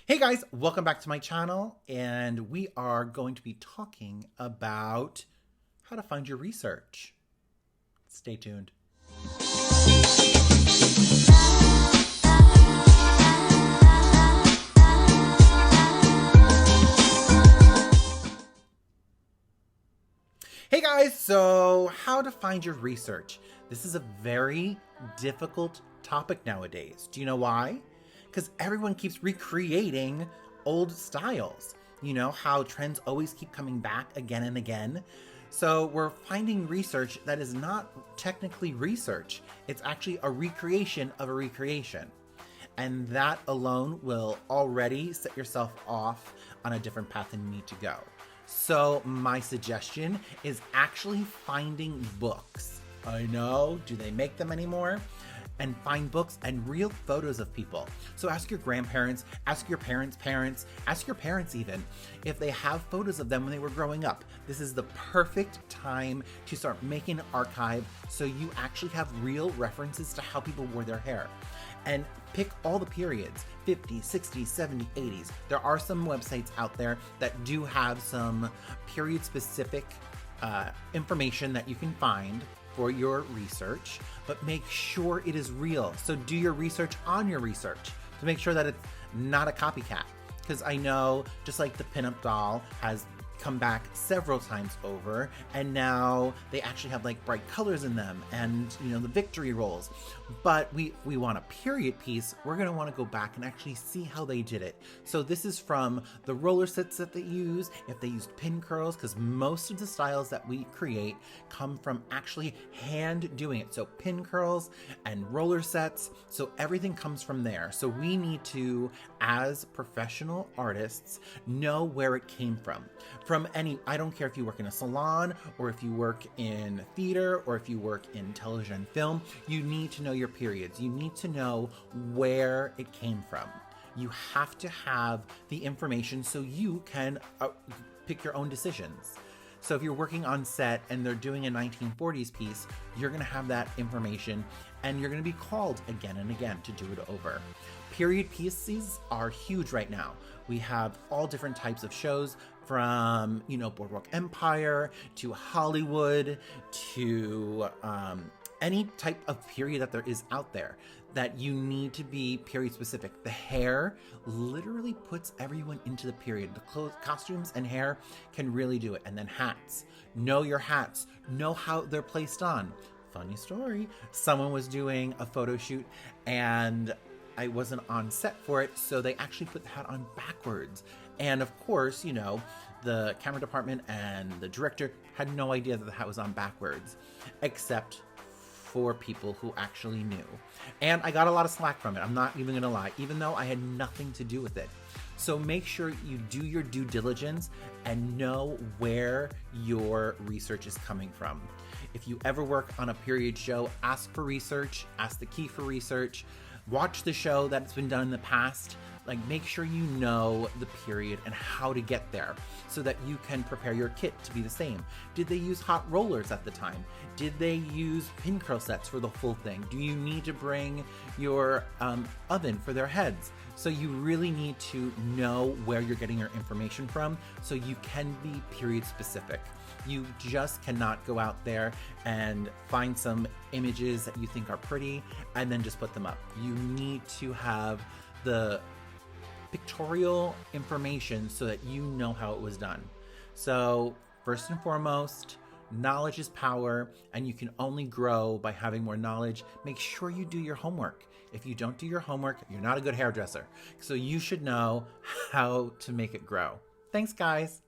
Hey guys, welcome back to my channel, and we are going to be talking about how to find your research. Stay tuned. Hey guys, so how to find your research. This is a very difficult topic nowadays. Do you know why? Because everyone keeps recreating old styles. You know how trends always keep coming back again and again? So we're finding research that is not technically research. It's actually a recreation of a recreation. And that alone will already set yourself off on a different path than you need to go. So my suggestion is actually finding books. I know, do they make them anymore? And find books and real photos of people. So ask your grandparents, ask your parents' parents, ask your parents even, if they have photos of them when they were growing up. This is the perfect time to start making an archive so you actually have real references to how people wore their hair. And pick all the periods, 50s, 60s, 70s, 80s. There are some websites out there that do have some period-specific information that you can find for your research, but make sure it is real. So do your research on your research to make sure that it's not a copycat. Because I know, just like the pinup doll has come back several times over, and now they actually have like bright colors in them and, you know, the victory rolls. But we want a period piece. We're going to want to go back and actually see how they did it. So this is from the roller sets that they use, if they used pin curls, because most of the styles that we create come from actually hand doing it. So pin curls and roller sets. So everything comes from there. So we need to, as professional artists, know where it came from. From any, I don't care if you work in a salon or if you work in theater or if you work in television and film, you need to know your periods. You need to know where it came from. You have to have the information so you can pick your own decisions. So if you're working on set and they're doing a 1940s piece, you're gonna have that information and you're gonna be called again and again to do it over. Period pieces are huge right now. We have all different types of shows, from, you know, Boardwalk Empire to Hollywood to any type of period that there is out there, that you need to be period specific. The hair literally puts everyone into the period. The clothes, costumes and hair can really do it. And then hats. Know your hats. Know how they're placed on. Funny story. Someone was doing a photo shoot and I wasn't on set for it, so they actually put the hat on backwards. And of course, you know, the camera department and the director had no idea that the hat was on backwards, except for people who actually knew. And I got a lot of slack from it, I'm not even gonna lie, even though I had nothing to do with it. So make sure you do your due diligence and know where your research is coming from. If you ever work on a period show, ask for research, ask the key for research, watch the show that's been done in the past. Like, make sure you know the period and how to get there so that you can prepare your kit to be the same. Did they use hot rollers at the time? Did they use pin curl sets for the full thing? Do you need to bring your oven for their heads? So you really need to know where you're getting your information from so you can be period specific. You just cannot go out there and find some images that you think are pretty and then just put them up. You need to have the pictorial information so that you know how it was done. So first and foremost, knowledge is power, and you can only grow by having more knowledge. Make sure you do your homework. If you don't do your homework, you're not a good hairdresser. So you should know how to make it grow. Thanks, guys.